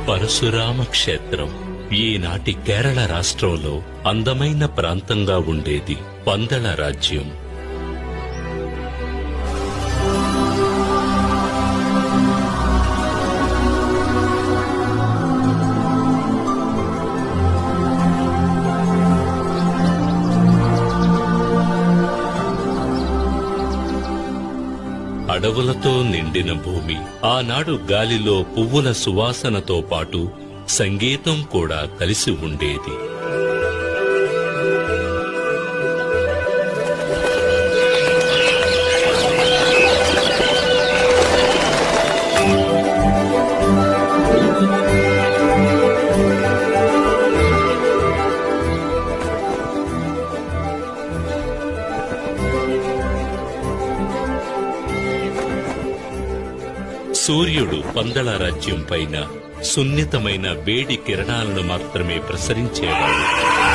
పరశురామ క్షేత్రం ఈనాటి కేరళ రాష్ట్రంలో అందమైన ప్రాంతంగా ఉండేది పందళ రాజ్యం. అడవులతో నిండిన భూమి. ఆనాడు గాలిలో పువ్వుల సువాసనతో పాటు సంగీతం కూడా కలిసి ఉండేది. సూర్యుడు పందళ రాజ్యం పైన సున్నితమైన వేడి కిరణాలను మాత్రమే ప్రసరించేవాడు.